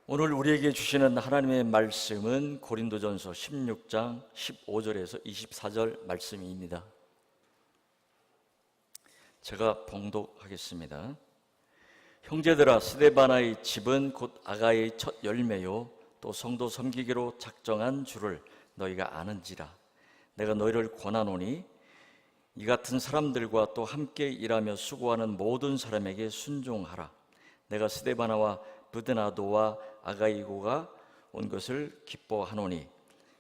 오늘 우리에게 주시는 하나님의 말씀은 고린도전서 16장 15절에서 24절 말씀입니다. 제가 봉독하겠습니다. 형제들아, 스데바나의 집은 곧 아가의 첫 열매요 또 성도 섬기기로 작정한 줄을 너희가 아는지라. 내가 너희를 권하노니 이 같은 사람들과 또 함께 일하며 수고하는 모든 사람에게 순종하라. 내가 스데바나와 브드나도와 아가이고가 온 것을 기뻐하노니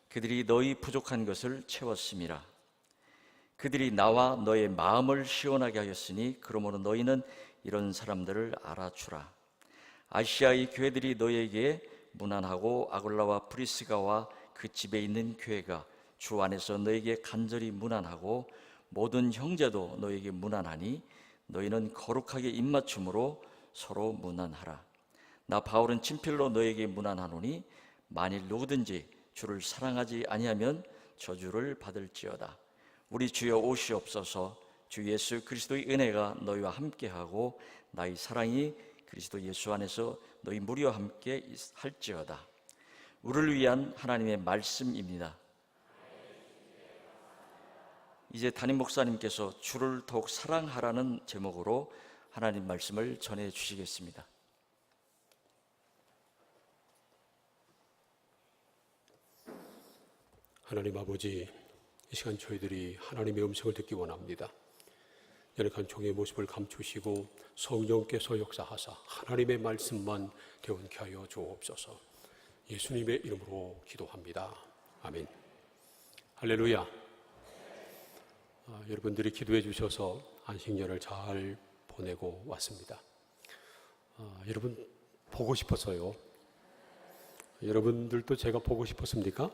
그들이 너희 부족한 것을 채웠음이라. 그들이 나와 너의 마음을 시원하게 하였으니 그러므로 너희는 이런 사람들을 알아주라. 아시아의 교회들이 너희에게 문안하고 아굴라와 프리스가와 그 집에 있는 교회가 주 안에서 너희에게 간절히 문안하고 모든 형제도 너희에게 문안하니 너희는 거룩하게 입맞춤으로 서로 문안하라. 나 바울은 친필로 너에게 문안하노니 만일 누구든지 주를 사랑하지 아니하면 저주를 받을지어다. 우리 주여 오시옵소서. 주 예수 그리스도의 은혜가 너희와 함께하고 나의 사랑이 그리스도 예수 안에서 너희 무리와 함께 할지어다. 우리를 위한 하나님의 말씀입니다. 이제 담임 목사님께서 주를 더욱 사랑하라는 제목으로 하나님 말씀을 전해 주시겠습니다. 하나님 아버지, 이 시간 저희들이 하나님의 음성을 듣기 원합니다. 연약한 종의 모습을 감추시고 성령께서 역사하사 하나님의 말씀만 되원케 하여 주옵소서. 예수님의 이름으로 기도합니다. 아멘. 할렐루야. 여러분들이 기도해 주셔서 안식년을 잘 보내고 왔습니다. 여러분 보고 싶어서요. 여러분들도 제가 보고 싶었습니까?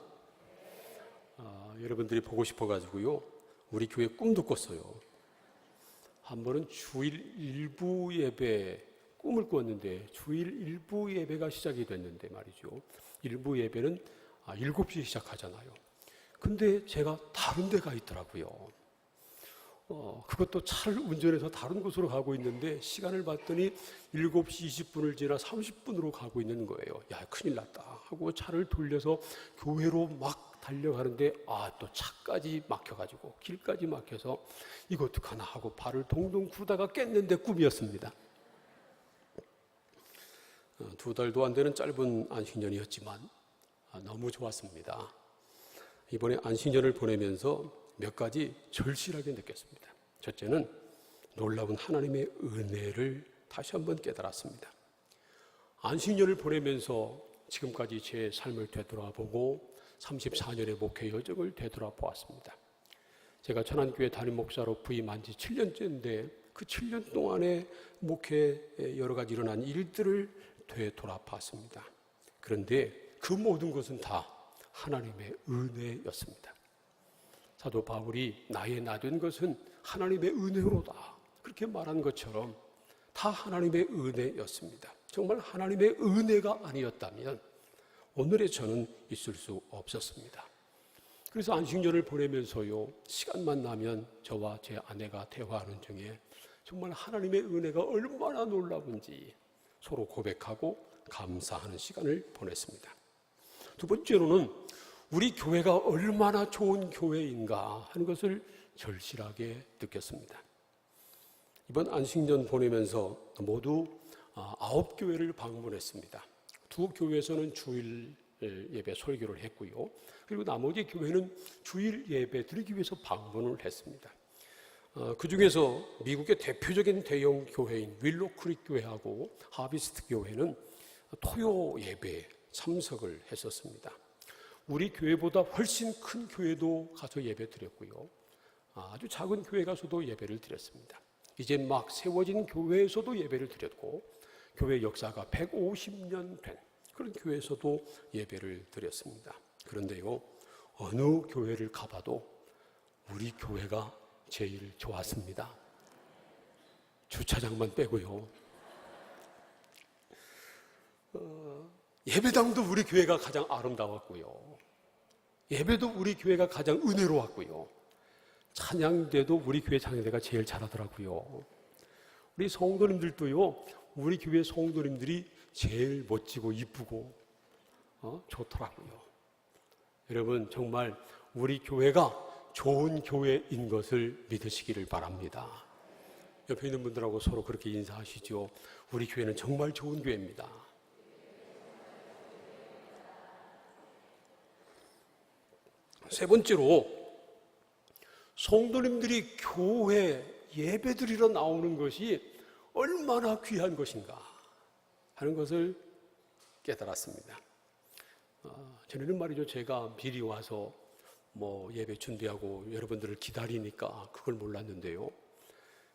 여러분들이 보고 싶어가지고요, 우리 교회 꿈도 꿨어요. 한 번은 주일 일부 예배 꿈을 꿨는데, 주일 일부 예배가 시작이 됐는데 말이죠. 일부 예배는 7시에 시작하잖아요. 근데 제가 다른 데 가 있더라고요. 그것도 차를 운전해서 다른 곳으로 가고 있는데 시간을 봤더니 7시 20분을 지나 30분으로 가고 있는 거예요. 야, 큰일 났다 하고 차를 돌려서 교회로 막 달려가는데 또 차까지 막혀가지고 길까지 막혀서 이거 어떡하나 하고 발을 동동 구르다가 깼는데 꿈이었습니다. 2달도 안 되는 짧은 안식년이었지만 너무 좋았습니다. 이번에 안식년을 보내면서 몇 가지 절실하게 느꼈습니다. 첫째는 놀라운 하나님의 은혜를 다시 한번 깨달았습니다. 안식년을 보내면서 지금까지 제 삶을 되돌아보고 34년의 목회 여정을 되돌아보았습니다. 제가 천안교회 담임 목사로 부임한 지 7년째인데 그 7년 동안의 목회에 여러 가지 일어난 일들을 되돌아봤습니다. 그런데 그 모든 것은 다 하나님의 은혜였습니다. 사도 바울이 나의 나 된 것은 하나님의 은혜로다 그렇게 말한 것처럼 다 하나님의 은혜였습니다. 정말 하나님의 은혜가 아니었다면 오늘의 저는 있을 수 없었습니다. 그래서 안식년을 보내면서요, 시간만 나면 저와 제 아내가 대화하는 중에 정말 하나님의 은혜가 얼마나 놀라운지 서로 고백하고 감사하는 시간을 보냈습니다. 두 번째로는 우리 교회가 얼마나 좋은 교회인가 하는 것을 절실하게 느꼈습니다. 이번 안식년 보내면서 모두 9교회를 방문했습니다. 2교회에서는 주일 예배 설교를 했고요. 그리고 나머지 교회는 주일 예배 드리기 위해서 방문을 했습니다. 그 중에서 미국의 대표적인 대형 교회인 윌로크릭 교회하고 하비스트 교회는 토요 예배에 참석을 했었습니다. 우리 교회보다 훨씬 큰 교회도 가서 예배 드렸고요. 아주 작은 교회 가서도 예배를 드렸습니다. 이제 막 세워진 교회에서도 예배를 드렸고, 교회 역사가 150년 된 그런 교회에서도 예배를 드렸습니다. 그런데요, 어느 교회를 가봐도 우리 교회가 제일 좋았습니다. 주차장만 빼고요. 예배당도 우리 교회가 가장 아름다웠고요. 예배도 우리 교회가 가장 은혜로웠고요. 찬양대도 우리 교회 찬양대가 제일 잘하더라고요. 우리 성도님들도요, 우리 교회 성도님들이 제일 멋지고 이쁘고 좋더라고요. 여러분, 정말 우리 교회가 좋은 교회인 것을 믿으시기를 바랍니다. 옆에 있는 분들하고 서로 그렇게 인사하시죠. 우리 교회는 정말 좋은 교회입니다. 세 번째로, 성도님들이 교회 예배드리러 나오는 것이 얼마나 귀한 것인가 하는 것을 깨달았습니다. 전에는 말이죠, 제가 미리 와서 예배 준비하고 여러분들을 기다리니까 그걸 몰랐는데요.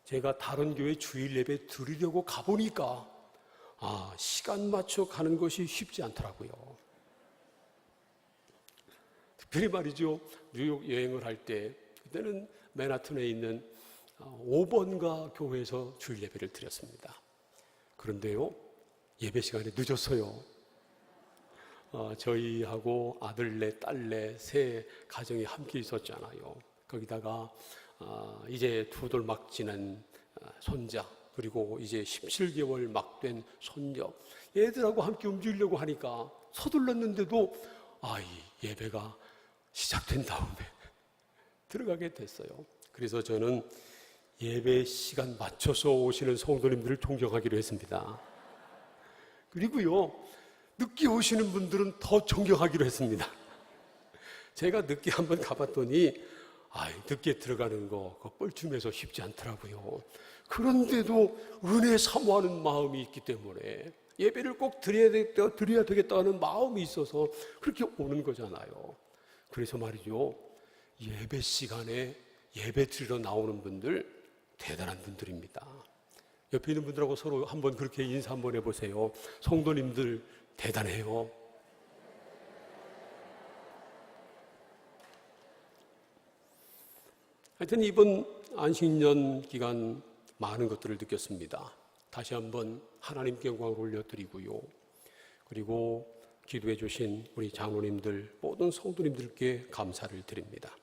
제가 다른 교회 주일 예배 드리려고 가보니까 시간 맞춰 가는 것이 쉽지 않더라고요. 특별히 말이죠, 뉴욕 여행을 할 때 그때는 맨하튼에 있는 5번가 교회에서 주일 예배를 드렸습니다. 그런데요, 예배 시간이 늦었어요. 저희하고 아들네, 딸네 세 가정이 함께 있었잖아요. 거기다가 이제 2돌 막 지난 손자, 그리고 이제 17개월 막 된 손녀, 얘들하고 함께 움직이려고 하니까 서둘렀는데도 이 예배가 시작된 다음에 들어가게 됐어요. 그래서 저는 예배 시간 맞춰서 오시는 성도님들을 존경하기로 했습니다. 그리고요, 늦게 오시는 분들은 더 존경하기로 했습니다. 제가 늦게 한번 가봤더니 늦게 들어가는 거 뻘쭘해서 쉽지 않더라고요. 그런데도 은혜 사모하는 마음이 있기 때문에 예배를 꼭 드려야 되겠다는 마음이 있어서 그렇게 오는 거잖아요. 그래서 말이죠, 예배 시간에 예배 드리러 나오는 분들 대단한 분들입니다. 옆에 있는 분들하고 서로 한번 그렇게 인사 한번 해보세요. 성도님들 대단해요. 하여튼 이번 안식년 기간 많은 것들을 느꼈습니다. 다시 한번 하나님께 영광을 올려드리고요. 그리고 기도해 주신 우리 장로님들, 모든 성도님들께 감사를 드립니다.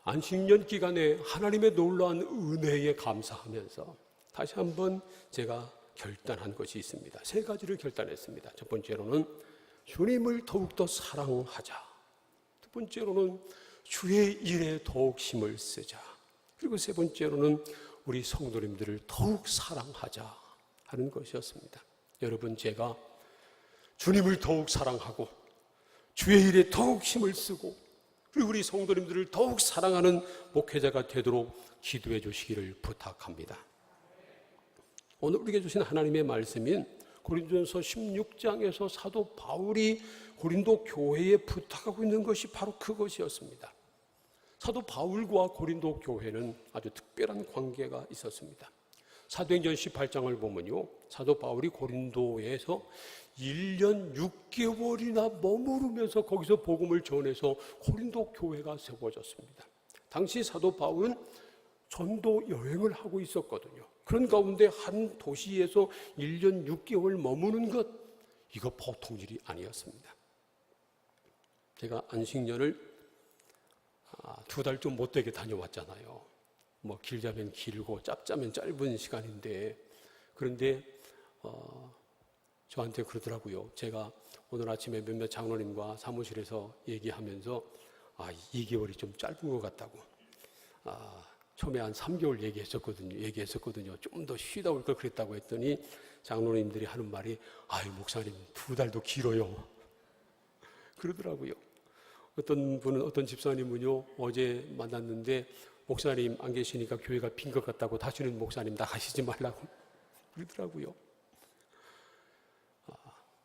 안식년 기간에 하나님의 놀라운 은혜에 감사하면서 다시 한번 제가 결단한 것이 있습니다. 3가지를 결단했습니다. 첫 번째로는 주님을 더욱더 사랑하자. 두 번째로는 주의 일에 더욱 힘을 쓰자. 그리고 세 번째로는 우리 성도님들을 더욱 사랑하자 하는 것이었습니다. 여러분, 제가 주님을 더욱 사랑하고 주의 일에 더욱 힘을 쓰고 그리고 우리 성도님들을 더욱 사랑하는 목회자가 되도록 기도해 주시기를 부탁합니다. 오늘 우리에게 주신 하나님의 말씀인 고린도전서 16장에서 사도 바울이 고린도 교회에 부탁하고 있는 것이 바로 그것이었습니다. 사도 바울과 고린도 교회는 아주 특별한 관계가 있었습니다. 사도행전 18장을 보면요, 사도 바울이 고린도에서 1년 6개월이나 머무르면서 거기서 복음을 전해서 고린도 교회가 세워졌습니다. 당시 사도 바울은 전도 여행을 하고 있었거든요. 그런 가운데 한 도시에서 1년 6개월 머무는 것, 이거 보통 일이 아니었습니다. 제가 안식년을 2달 좀 못되게 다녀왔잖아요. 길자면 길고 짧자면 짧은 시간인데, 그런데 저한테 그러더라고요. 제가 오늘 아침에 몇몇 장로님과 사무실에서 얘기하면서 2개월이 좀 짧은 것 같다고. 처음에 한 3개월 얘기했었거든요. 좀 더 쉬다 올 걸 그랬다고 했더니 장로님들이 하는 말이 목사님 2달도 길어요. 그러더라고요. 어떤 집사님은요, 어제 만났는데 목사님 안 계시니까 교회가 빈 것 같다고 다시는 목사님 나가시지 말라고 그러더라고요.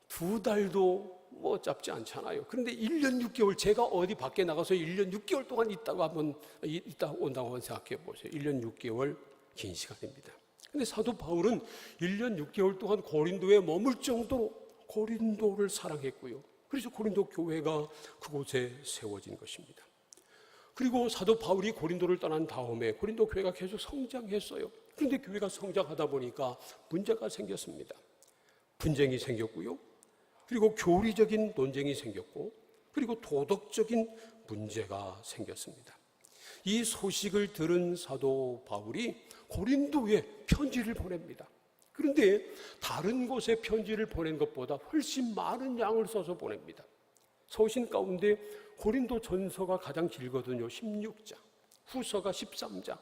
2달도 짧지 않잖아요. 그런데 1년 6개월, 제가 어디 밖에 나가서 1년 6개월 동안 있다 온다고 한번 생각해 보세요. 1년 6개월 긴 시간입니다. 근데 사도 바울은 1년 6개월 동안 고린도에 머물 정도로 고린도를 사랑했고요. 그래서 고린도 교회가 그곳에 세워진 것입니다. 그리고 사도 바울이 고린도를 떠난 다음에 고린도 교회가 계속 성장했어요. 그런데 교회가 성장하다 보니까 문제가 생겼습니다. 분쟁이 생겼고요. 그리고 교리적인 논쟁이 생겼고, 그리고 도덕적인 문제가 생겼습니다. 이 소식을 들은 사도 바울이 고린도에 편지를 보냅니다. 그런데 다른 곳에 편지를 보낸 것보다 훨씬 많은 양을 써서 보냅니다. 서신 가운데 고린도 전서가 가장 길거든요. 16장, 후서가 13장.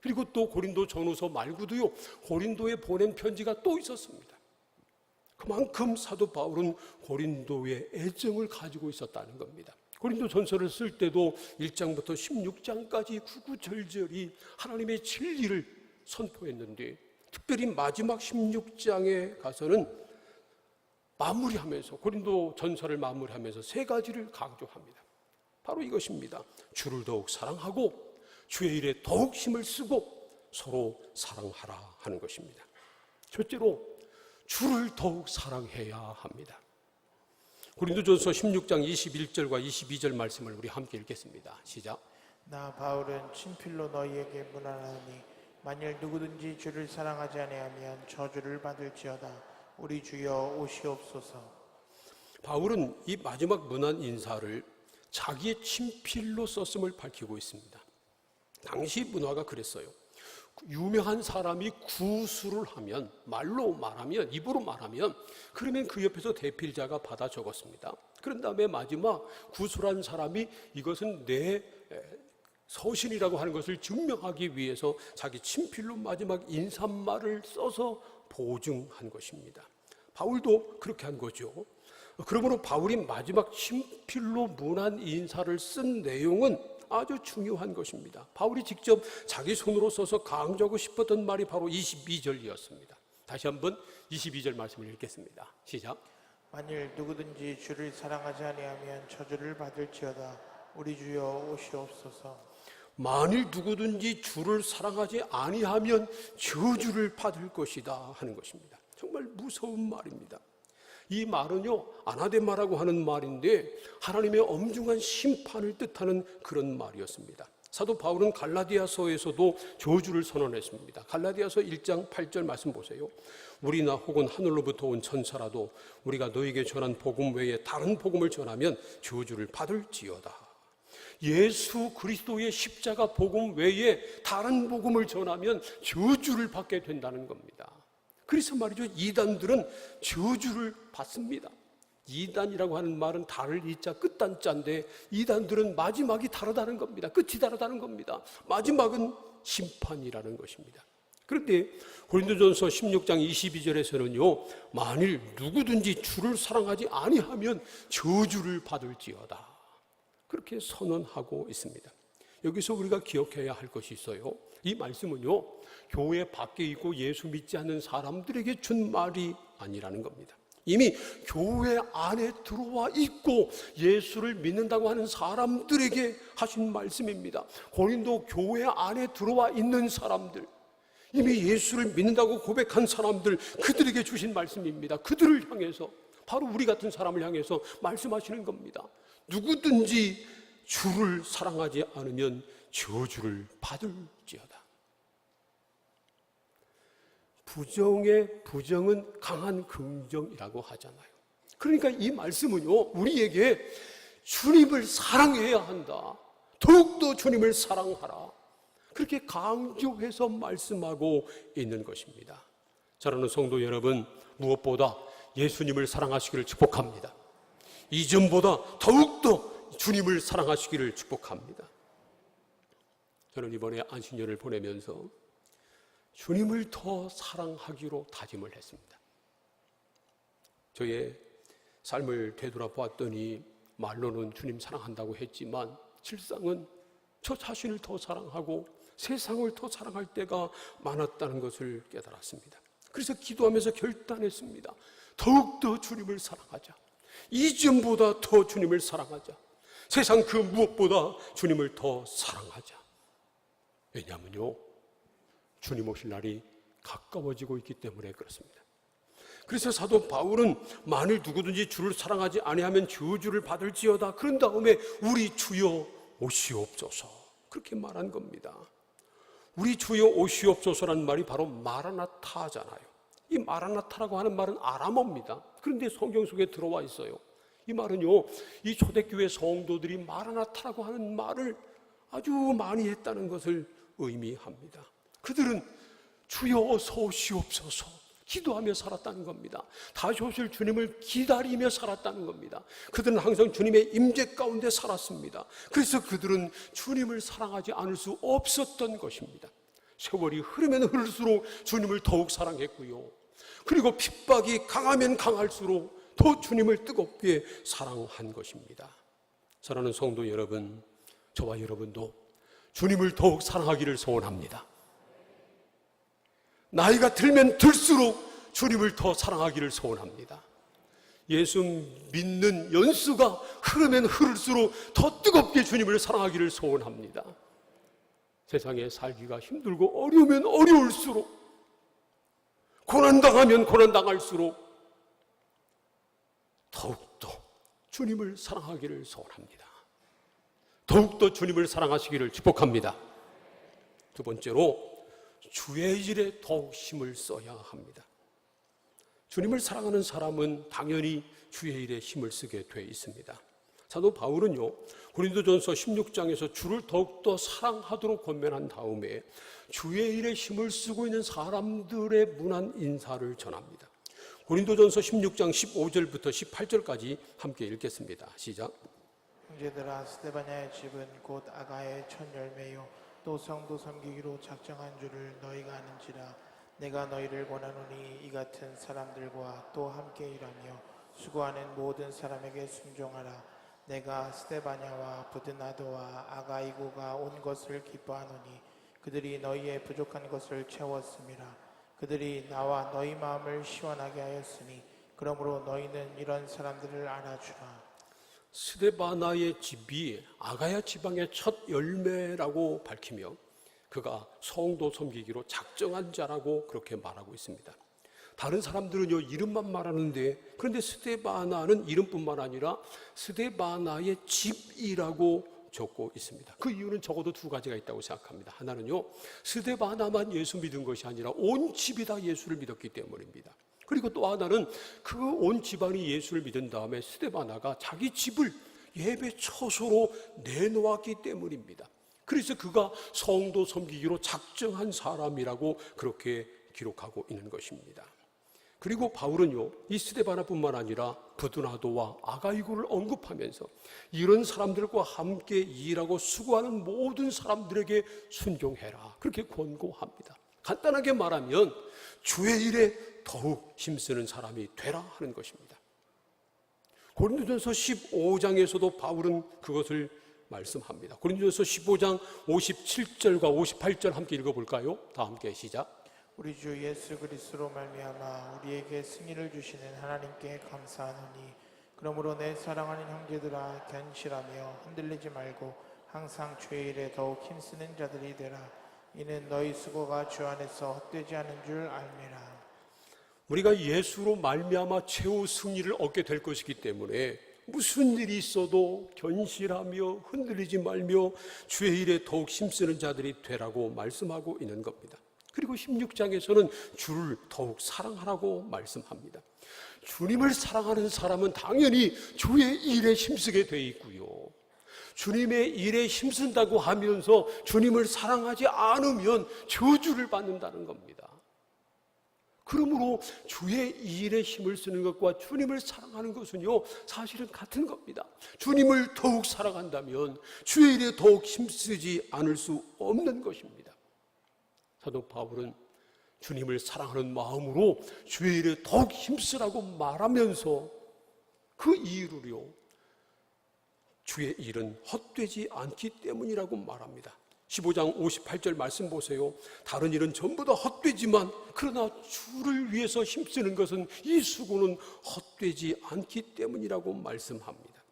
그리고 또 고린도 전후서 말고도요, 고린도에 보낸 편지가 또 있었습니다. 그만큼 사도 바울은 고린도에 애정을 가지고 있었다는 겁니다. 고린도 전서를 쓸 때도 1장부터 16장까지 구구절절히 하나님의 진리를 선포했는데, 특별히 마지막 16장에 가서는 마무리하면서, 고린도 전서를 마무리하면서 세 가지를 강조합니다. 바로 이것입니다. 주를 더욱 사랑하고 주의 일에 더욱 힘을 쓰고 서로 사랑하라 하는 것입니다. 첫째로 주를 더욱 사랑해야 합니다. 고린도전서 16장 21절과 22절 말씀을 우리 함께 읽겠습니다. 시작. 나 바울은 친필로 너희에게 문안하니 만일 누구든지 주를 사랑하지 아니하면 저주를 받을지어다. 우리 주여 오시옵소서. 바울은 이 마지막 문안 인사를 자기의 친필로 썼음을 밝히고 있습니다. 당시 문화가 그랬어요. 유명한 사람이 구술을 하면, 말로 말하면, 입으로 말하면, 그러면 그 옆에서 대필자가 받아 적었습니다. 그런 다음에 마지막 구술한 사람이 이것은 내 서신이라고 하는 것을 증명하기 위해서 자기 친필로 마지막 인사말을 써서 보증한 것입니다. 바울도 그렇게 한 거죠. 그러므로 바울이 마지막 친필로 문안 인사를 쓴 내용은 아주 중요한 것입니다. 바울이 직접 자기 손으로 써서 강조하고 싶었던 말이 바로 22절이었습니다. 다시 한번 22절 말씀을 읽겠습니다. 시작. 만일 누구든지 주를 사랑하지 아니하면 저주를 받을지어다. 우리 주여 오시옵소서. 만일 누구든지 주를 사랑하지 아니하면 저주를 받을 것이다 하는 것입니다. 정말 무서운 말입니다. 이 말은요, 아나데마라고 하는 말인데 하나님의 엄중한 심판을 뜻하는 그런 말이었습니다. 사도 바울은 갈라디아서에서도 저주를 선언했습니다. 갈라디아서 1장 8절 말씀 보세요. 우리나 혹은 하늘로부터 온 천사라도 우리가 너에게 전한 복음 외에 다른 복음을 전하면 저주를 받을지어다. 예수 그리스도의 십자가 복음 외에 다른 복음을 전하면 저주를 받게 된다는 겁니다. 그래서 말이죠, 이단들은 저주를 받습니다. 이단이라고 하는 말은 달을 이자 끝단자인데 이단들은 마지막이 다르다는 겁니다. 끝이 다르다는 겁니다. 마지막은 심판이라는 것입니다. 그런데 고린도전서 16장 22절에서는요, 만일 누구든지 주를 사랑하지 아니하면 저주를 받을지어다, 그렇게 선언하고 있습니다. 여기서 우리가 기억해야 할 것이 있어요. 이 말씀은요, 교회 밖에 있고 예수 믿지 않는 사람들에게 준 말이 아니라는 겁니다. 이미 교회 안에 들어와 있고 예수를 믿는다고 하는 사람들에게 하신 말씀입니다. 고린도 교회 안에 들어와 있는 사람들, 이미 예수를 믿는다고 고백한 사람들, 그들에게 주신 말씀입니다. 그들을 향해서, 바로 우리 같은 사람을 향해서 말씀하시는 겁니다. 누구든지 주를 사랑하지 않으면 저주를 받을지어다. 부정의 부정은 강한 긍정이라고 하잖아요. 그러니까 이 말씀은요, 우리에게 주님을 사랑해야 한다, 더욱더 주님을 사랑하라, 그렇게 강조해서 말씀하고 있는 것입니다. 사랑하는 성도 여러분, 무엇보다 예수님을 사랑하시기를 축복합니다. 이전보다 더욱더 주님을 사랑하시기를 축복합니다. 저는 이번에 안식년을 보내면서 주님을 더 사랑하기로 다짐을 했습니다. 저의 삶을 되돌아보았더니 말로는 주님 사랑한다고 했지만 실상은 저 자신을 더 사랑하고 세상을 더 사랑할 때가 많았다는 것을 깨달았습니다. 그래서 기도하면서 결단했습니다. 더욱더 주님을 사랑하자. 이전보다 더 주님을 사랑하자. 세상 그 무엇보다 주님을 더 사랑하자. 왜냐하면요, 주님 오실 날이 가까워지고 있기 때문에 그렇습니다. 그래서 사도 바울은 만일 누구든지 주를 사랑하지 아니하면 저주를 받을지어다, 그런 다음에 우리 주여 오시옵소서, 그렇게 말한 겁니다. 우리 주여 오시옵소서라는 말이 바로 마라나타잖아요. 이 마라나타라고 하는 말은 아람어입니다. 그런데 성경 속에 들어와 있어요. 이 말은요, 이 초대교회 성도들이 마라나타라고 하는 말을 아주 많이 했다는 것을 의미합니다. 그들은 주여 어서 오시옵소서, 기도하며 살았다는 겁니다. 다시 오실 주님을 기다리며 살았다는 겁니다. 그들은 항상 주님의 임재 가운데 살았습니다. 그래서 그들은 주님을 사랑하지 않을 수 없었던 것입니다. 세월이 흐르면 흐를수록 주님을 더욱 사랑했고요. 그리고 핍박이 강하면 강할수록 더 주님을 뜨겁게 사랑한 것입니다. 사랑하는 성도 여러분, 저와 여러분도 주님을 더욱 사랑하기를 소원합니다. 나이가 들면 들수록 주님을 더 사랑하기를 소원합니다. 예수 믿는 연수가 흐르면 흐를수록 더 뜨겁게 주님을 사랑하기를 소원합니다. 세상에 살기가 힘들고 어려우면 어려울수록, 고난당하면 고난당할수록 더욱더 주님을 사랑하기를 소원합니다. 더욱더 주님을 사랑하시기를 축복합니다. 두 번째로, 주의 일에 더욱 힘을 써야 합니다. 주님을 사랑하는 사람은 당연히 주의 일에 힘을 쓰게 돼 있습니다. 사도 바울은요, 고린도전서 16장에서 주를 더욱더 사랑하도록 권면한 다음에 주의 일에 힘을 쓰고 있는 사람들의 문안 인사를 전합니다. 고린도전서 16장 15절부터 18절까지 함께 읽겠습니다. 시작. 형제들아, 스데바냐의 집은 곧 아가의 첫 열매요 또 성도 섬기기로 작정한 줄을 너희가 아는지라. 내가 너희를 권하노니 이 같은 사람들과 또 함께 일하며 수고하는 모든 사람에게 순종하라. 내가 스데바냐와 부드나도와 아가이고가 온 것을 기뻐하노니 그들이 너희의 부족한 것을 채웠음이라. 그들이 나와 너희 마음을 시원하게 하였으니 그러므로 너희는 이런 사람들을 알아주라. 스데바나의 집이 아가야 지방의 첫 열매라고 밝히며 그가 성도 섬기기로 작정한 자라고 그렇게 말하고 있습니다. 다른 사람들은요, 이름만 말하는데, 그런데 스데바나는 이름뿐만 아니라 스데바나의 집이라고 적고 있습니다. 그 이유는 적어도 두 가지가 있다고 생각합니다. 하나는요, 스데바나만 예수 믿은 것이 아니라 온 집이 다 예수를 믿었기 때문입니다. 그리고 또 하나는 그 온 집안이 예수를 믿은 다음에 스데바나가 자기 집을 예배 처소로 내놓았기 때문입니다. 그래서 그가 성도 섬기기로 작정한 사람이라고 그렇게 기록하고 있는 것입니다. 그리고 바울은요, 이 스데바나뿐만 아니라 부드나도와 아가이고를 언급하면서 이런 사람들과 함께 일하고 수고하는 모든 사람들에게 순종해라, 그렇게 권고합니다. 간단하게 말하면 주의 일에 더욱 힘쓰는 사람이 되라 하는 것입니다. 고린도전서 15장에서도 바울은 그것을 말씀합니다. 고린도전서 15장 57절과 58절 함께 읽어볼까요? 다 함께 시작. 우리 주 예수 그리스도로 말미암아 우리에게 승리를 주시는 하나님께 감사하노니 그러므로 내 사랑하는 형제들아, 견실하며 흔들리지 말고 항상 주의 일에 더욱 힘쓰는 자들이 되라. 이는 너희 수고가 주 안에서 헛되지 않은 줄 알미라. 우리가 예수로 말미암아 최후 승리를 얻게 될 것이기 때문에 무슨 일이 있어도 견실하며 흔들리지 말며 주의 일에 더욱 힘쓰는 자들이 되라고 말씀하고 있는 겁니다. 그리고 16장에서는 주를 더욱 사랑하라고 말씀합니다. 주님을 사랑하는 사람은 당연히 주의 일에 힘쓰게 돼 있고요, 주님의 일에 힘쓴다고 하면서 주님을 사랑하지 않으면 저주를 받는다는 겁니다. 그러므로 주의 일에 힘을 쓰는 것과 주님을 사랑하는 것은요, 사실은 같은 겁니다. 주님을 더욱 사랑한다면 주의 일에 더욱 힘쓰지 않을 수 없는 것입니다. 사도 바울은 주님을 사랑하는 마음으로 주의 일에 더욱 힘쓰라고 말하면서 그 이유를요, 주의 일은 헛되지 않기 때문이라고 말합니다. 15장 58절 말씀 보세요. 다른 일은 전부 다 헛되지만 그러나 주를 위해서 힘쓰는 것은, 이 수고는 헛되지 않기 때문이라고 말씀합니다.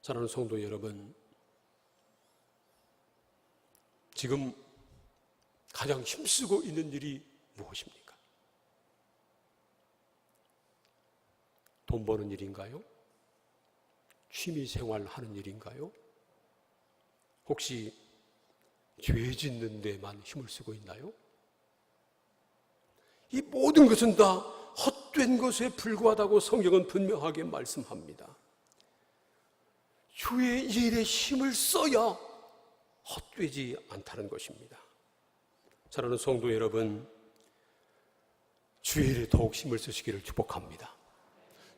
사랑하는 성도 여러분, 지금 가장 힘쓰고 있는 일이 무엇입니까? 돈 버는 일인가요? 취미생활 하는 일인가요? 혹시 죄 짓는 데만 힘을 쓰고 있나요? 이 모든 것은 다 헛된 것에 불과하다고 성경은 분명하게 말씀합니다. 주의 일에 힘을 써야 헛되지 않다는 것입니다. 사랑하는 성도 여러분, 주의 일에 더욱 힘을 쓰시기를 축복합니다.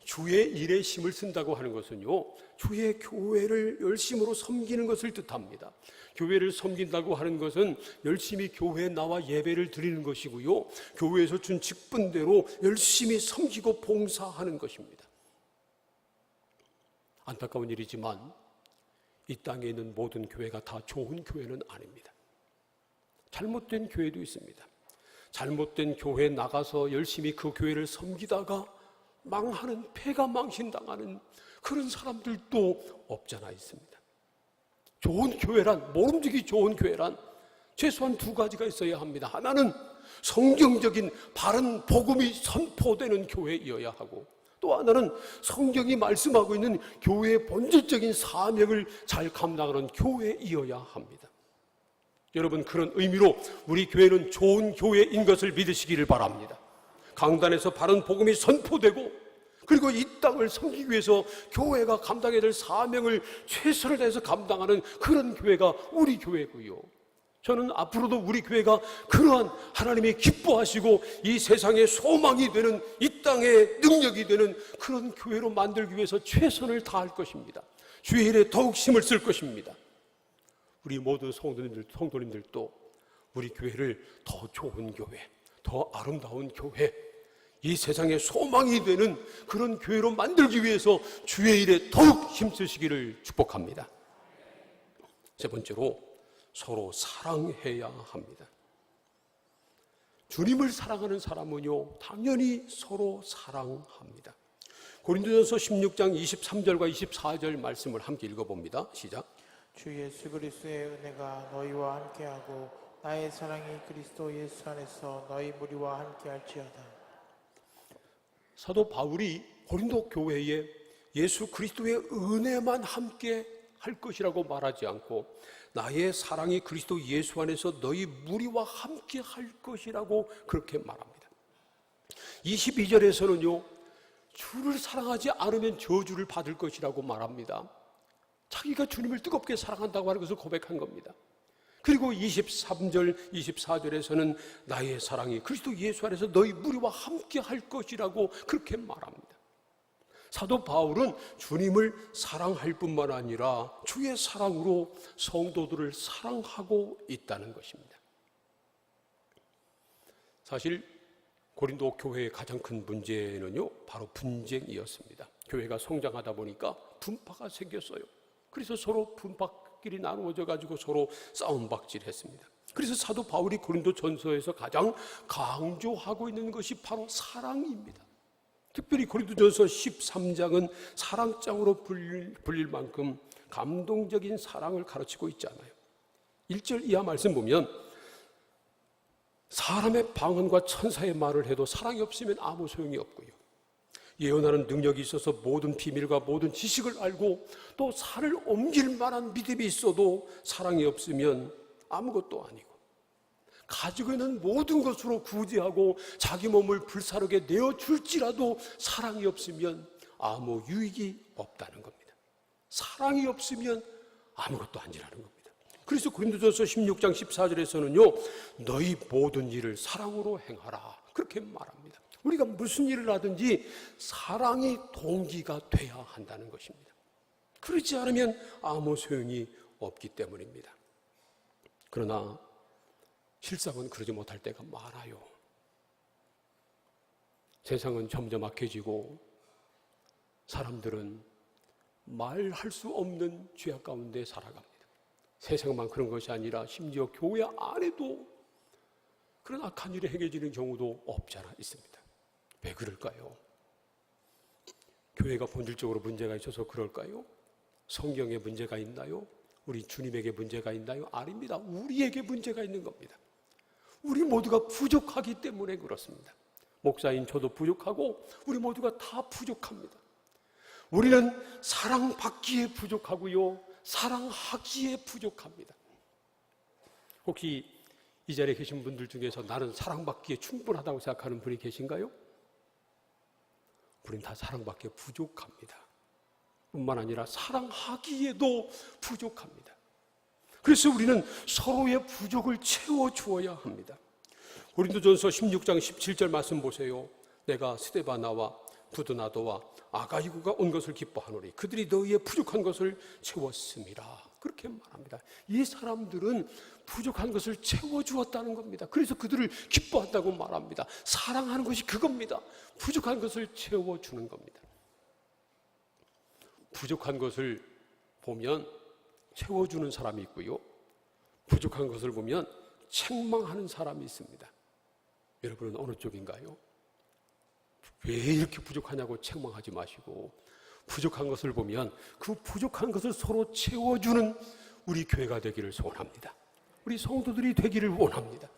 주의 일에 힘을 쓴다고 하는 것은요, 주의 교회를 열심으로 섬기는 것을 뜻합니다. 교회를 섬긴다고 하는 것은 열심히 교회에 나와 예배를 드리는 것이고요, 교회에서 준 직분대로 열심히 섬기고 봉사하는 것입니다. 안타까운 일이지만 이 땅에 있는 모든 교회가 다 좋은 교회는 아닙니다. 잘못된 교회도 있습니다. 잘못된 교회에 나가서 열심히 그 교회를 섬기다가 망하는, 폐가 망신당하는 그런 사람들도 없잖아 있습니다. 좋은 교회란, 모름지기 좋은 교회란 최소한 두 가지가 있어야 합니다. 하나는 성경적인 바른 복음이 선포되는 교회이어야 하고, 또 하나는 성경이 말씀하고 있는 교회의 본질적인 사명을 잘 감당하는 교회이어야 합니다. 여러분, 그런 의미로 우리 교회는 좋은 교회인 것을 믿으시기를 바랍니다. 강단에서 바른 복음이 선포되고, 그리고 이 땅을 섬기기 위해서 교회가 감당해야 될 사명을 최선을 다해서 감당하는 그런 교회가 우리 교회고요, 저는 앞으로도 우리 교회가 그러한 하나님이 기뻐하시고 이 세상의 소망이 되는, 이 땅의 능력이 되는 그런 교회로 만들기 위해서 최선을 다할 것입니다. 주의 일에 더욱 힘을 쓸 것입니다. 우리 모든 성도님들도 우리 교회를 더 좋은 교회, 더 아름다운 교회, 이 세상의 소망이 되는 그런 교회로 만들기 위해서 주의 일에 더욱 힘쓰시기를 축복합니다. 세 번째로, 서로 사랑해야 합니다. 주님을 사랑하는 사람은요, 당연히 서로 사랑합니다. 고린도전서 16장 23절과 24절 말씀을 함께 읽어봅니다. 시작. 주 예수 그리스도의 은혜가 너희와 함께하고 나의 사랑이 그리스도 예수 안에서 너희 무리와 함께할지어다. 사도 바울이 고린도 교회에 예수 그리스도의 은혜만 함께 할 것이라고 말하지 않고 나의 사랑이 그리스도 예수 안에서 너희 무리와 함께 할 것이라고 그렇게 말합니다. 22절에서는요, 주를 사랑하지 않으면 저주를 받을 것이라고 말합니다. 자기가 주님을 뜨겁게 사랑한다고 하는 것을 고백한 겁니다. 그리고 23절, 24절에서는 나의 사랑이 그리스도 예수 안에서 너희 무리와 함께 할 것이라고 그렇게 말합니다. 사도 바울은 주님을 사랑할 뿐만 아니라 주의 사랑으로 성도들을 사랑하고 있다는 것입니다. 사실 고린도 교회의 가장 큰 문제는요, 바로 분쟁이었습니다. 교회가 성장하다 보니까 분파가 생겼어요. 그래서 서로 분파끼리 나누어져 가지고 서로 싸움박질했습니다. 그래서 사도 바울이 고린도 전서에서 가장 강조하고 있는 것이 바로 사랑입니다. 특별히 고린도전서 13장은 사랑장으로 불릴 만큼 감동적인 사랑을 가르치고 있잖아요. 1절 이하 말씀 보면 사람의 방언과 천사의 말을 해도 사랑이 없으면 아무 소용이 없고요, 예언하는 능력이 있어서 모든 비밀과 모든 지식을 알고 또 산을 옮길 만한 믿음이 있어도 사랑이 없으면 아무것도 아니고, 가지고 있는 모든 것으로 구제하고 자기 몸을 불사르게 내어줄지라도 사랑이 없으면 아무 유익이 없다는 겁니다. 사랑이 없으면 아무것도 아니라는 겁니다. 그래서 고린도전서 16장 14절에서는요, 너희 모든 일을 사랑으로 행하라, 그렇게 말합니다. 우리가 무슨 일을 하든지 사랑이 동기가 돼야 한다는 것입니다. 그렇지 않으면 아무 소용이 없기 때문입니다. 그러나 실상은 그러지 못할 때가 많아요. 세상은 점점 악해지고 사람들은 말할 수 없는 죄악 가운데 살아갑니다. 세상만 그런 것이 아니라 심지어 교회 안에도 그런 악한 일이 행해지는 경우도 없잖아 있습니다. 왜 그럴까요? 교회가 본질적으로 문제가 있어서 그럴까요? 성경에 문제가 있나요? 우리 주님에게 문제가 있나요? 아닙니다. 우리에게 문제가 있는 겁니다. 우리 모두가 부족하기 때문에 그렇습니다. 목사인 저도 부족하고 우리 모두가 다 부족합니다. 우리는 사랑받기에 부족하고요, 사랑하기에 부족합니다. 혹시 이 자리에 계신 분들 중에서 나는 사랑받기에 충분하다고 생각하는 분이 계신가요? 우리는 다 사랑받기에 부족합니다. 뿐만 아니라 사랑하기에도 부족합니다. 그래서 우리는 서로의 부족을 채워주어야 합니다. 고린도전서 16장 17절 말씀 보세요. 내가 스데바나와 부드나도와 아가이고가 온 것을 기뻐하노니 그들이 너희의 부족한 것을 채웠음이라. 그렇게 말합니다. 이 사람들은 부족한 것을 채워주었다는 겁니다. 그래서 그들을 기뻐한다고 말합니다. 사랑하는 것이 그겁니다. 부족한 것을 채워주는 겁니다. 부족한 것을 보면 채워주는 사람이 있고요, 부족한 것을 보면 책망하는 사람이 있습니다. 여러분은 어느 쪽인가요? 왜 이렇게 부족하냐고 책망하지 마시고 부족한 것을 보면 그 부족한 것을 서로 채워주는 우리 교회가 되기를 소원합니다. 우리 성도들이 되기를 원합니다.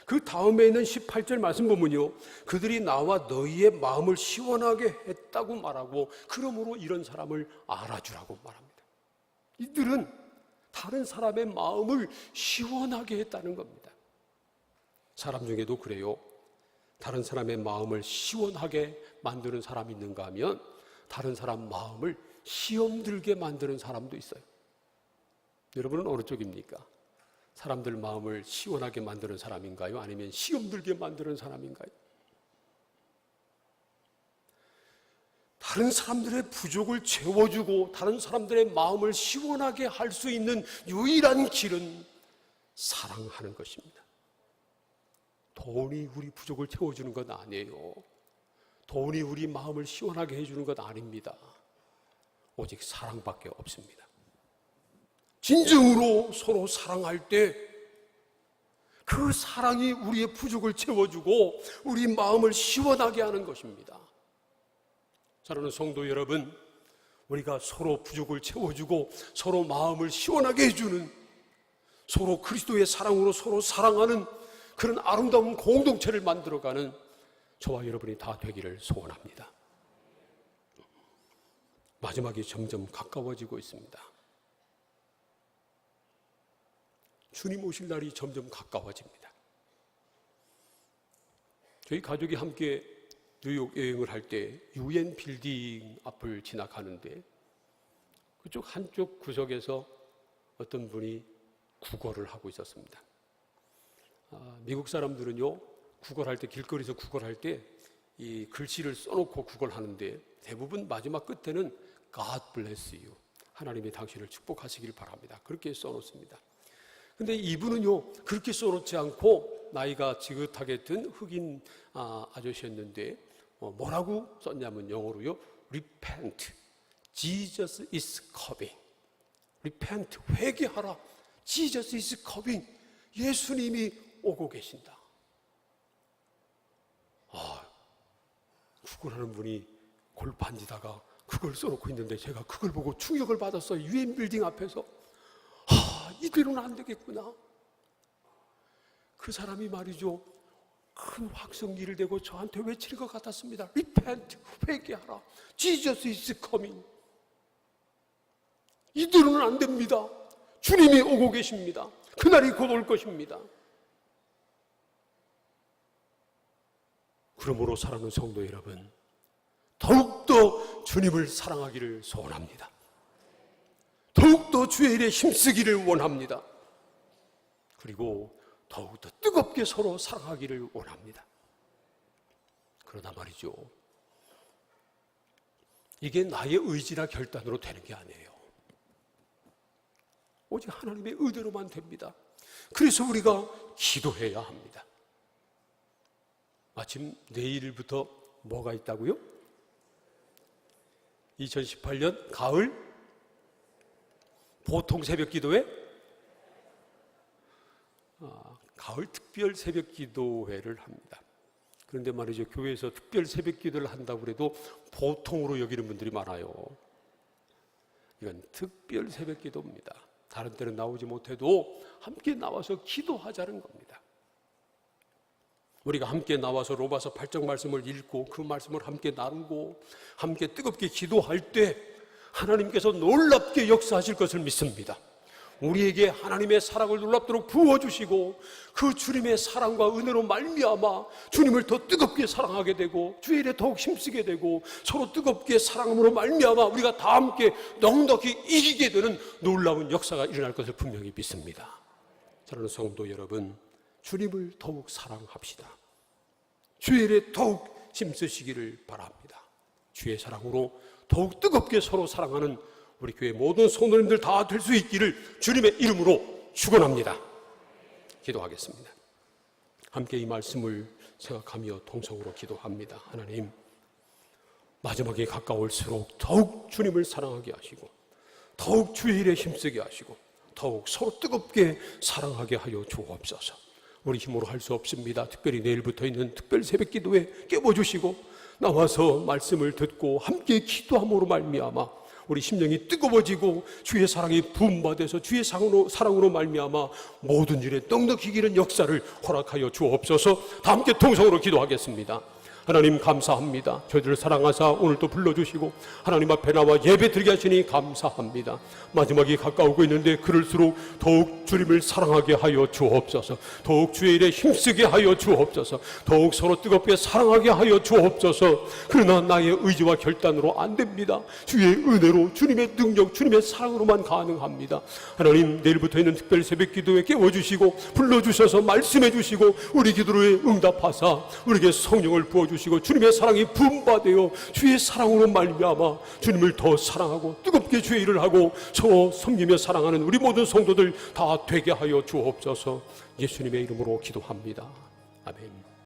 그 다음에 있는 18절 말씀 보면요, 그들이 나와 너희의 마음을 시원하게 했다고 말하고 그러므로 이런 사람을 알아주라고 말합니다. 이들은 다른 사람의 마음을 시원하게 했다는 겁니다. 사람 중에도 그래요. 다른 사람의 마음을 시원하게 만드는 사람이 있는가 하면 다른 사람 마음을 시험 들게 만드는 사람도 있어요. 여러분은 어느 쪽입니까? 사람들 마음을 시원하게 만드는 사람인가요? 아니면 시험 들게 만드는 사람인가요? 다른 사람들의 부족을 채워주고 다른 사람들의 마음을 시원하게 할 수 있는 유일한 길은 사랑하는 것입니다. 돈이 우리 부족을 채워주는 건 아니에요. 돈이 우리 마음을 시원하게 해주는 것 아닙니다. 오직 사랑밖에 없습니다. 진정으로 서로 사랑할 때 그 사랑이 우리의 부족을 채워주고 우리 마음을 시원하게 하는 것입니다. 사랑하는 성도 여러분, 우리가 서로 부족을 채워주고 서로 마음을 시원하게 해주는, 서로 그리스도의 사랑으로 서로 사랑하는 그런 아름다운 공동체를 만들어가는 저와 여러분이 다 되기를 소원합니다. 마지막이 점점 가까워지고 있습니다. 주님 오실 날이 점점 가까워집니다. 저희 가족이 함께 뉴욕 여행을 할 때 UN 빌딩 앞을 지나가는데 그쪽 한쪽 구석에서 어떤 분이 구걸을 하고 있었습니다. 미국 사람들은요, 구걸할 때, 길거리에서 구걸할 때 이 글씨를 써놓고 구걸하는데 대부분 마지막 끝에는 God bless you, 하나님이 당신을 축복하시길 바랍니다, 그렇게 써놓습니다. 근데 이분은요, 그렇게 써놓지 않고 나이가 지긋하게 든 흑인 아저씨였는데 뭐라고 썼냐면 영어로요, Repent, Jesus is coming. Repent, 회개하라, Jesus is coming, 예수님이 오고 계신다. 구걸하는 분이 골판지다가 그걸 써놓고 있는데 제가 그걸 보고 충격을 받았어요. UN 빌딩 앞에서. 이대로는 안 되겠구나. 그 사람이 말이죠, 큰 확성기를 대고 저한테 외칠 것 같았습니다. Repent, 회개하라, Jesus is coming. 이대로는 안 됩니다. 주님이 오고 계십니다. 그날이 곧 올 것입니다. 그러므로 사랑하는 성도 여러분, 더욱더 주님을 사랑하기를 소원합니다. 더욱더 주의 일에 힘쓰기를 원합니다. 그리고 더욱더 뜨겁게 서로 사랑하기를 원합니다. 그러다 말이죠, 이게 나의 의지나 결단으로 되는 게 아니에요. 오직 하나님의 의대로만 됩니다. 그래서 우리가 기도해야 합니다. 마침 내일부터 뭐가 있다고요? 2018년 가을 보통 새벽 기도회, 가을 특별 새벽 기도회를 합니다. 그런데 말이죠, 교회에서 특별 새벽 기도를 한다고 해도 보통으로 여기는 분들이 많아요. 이건 특별 새벽 기도입니다. 다른 때는 나오지 못해도 함께 나와서 기도하자는 겁니다. 우리가 함께 나와서 로마서 8장 말씀을 읽고 그 말씀을 함께 나누고 함께 뜨겁게 기도할 때 하나님께서 놀랍게 역사하실 것을 믿습니다. 우리에게 하나님의 사랑을 놀랍도록 부어주시고 그 주님의 사랑과 은혜로 말미암아 주님을 더 뜨겁게 사랑하게 되고 주의 일에 더욱 힘쓰게 되고 서로 뜨겁게 사랑함으로 말미암아 우리가 다 함께 넉넉히 이기게 되는 놀라운 역사가 일어날 것을 분명히 믿습니다. 사랑하는 성도 여러분, 주님을 더욱 사랑합시다. 주의 일에 더욱 힘쓰시기를 바랍니다. 주의 사랑으로 더욱 뜨겁게 서로 사랑하는 우리 교회 모든 성도님들 다 될 수 있기를 주님의 이름으로 축원합니다. 기도하겠습니다. 함께 이 말씀을 생각하며 통성으로 기도합니다. 하나님, 마지막에 가까울수록 더욱 주님을 사랑하게 하시고 더욱 주의 일에 힘쓰게 하시고 더욱 서로 뜨겁게 사랑하게 하여 주옵소서. 우리 힘으로 할 수 없습니다. 특별히 내일부터 있는 특별 새벽 기도에 깨워주시고 나와서 말씀을 듣고 함께 기도함으로 말미암아 우리 심령이 뜨거워지고 주의 사랑이 부음받아서 주의 사랑으로 말미암아 모든 일에 넉넉히 기는 역사를 허락하여 주옵소서. 다 함께 통성으로 기도하겠습니다. 하나님 감사합니다. 저희들을 사랑하사 오늘도 불러주시고 하나님 앞에 나와 예배 드리게 하시니 감사합니다. 마지막이 가까우고 있는데 그럴수록 더욱 주님을 사랑하게 하여 주옵소서. 더욱 주의 일에 힘쓰게 하여 주옵소서. 더욱 서로 뜨겁게 사랑하게 하여 주옵소서. 그러나 나의 의지와 결단으로 안 됩니다. 주의 은혜로 주님의 능력 주님의 사랑으로만 가능합니다. 하나님, 내일부터 있는 특별 새벽 기도에 깨워주시고 불러주셔서 말씀해 주시고 우리 기도에 응답하사 우리에게 성령을 부어주시고 주님의 사랑이 부음받아요 주의 사랑으로 말미암아 주님을 더 사랑하고 뜨겁게 주의 일을 하고 서로 섬기며 사랑하는 우리 모든 성도들 다 되게 하여 주옵소서. 예수님의 이름으로 기도합니다. 아멘.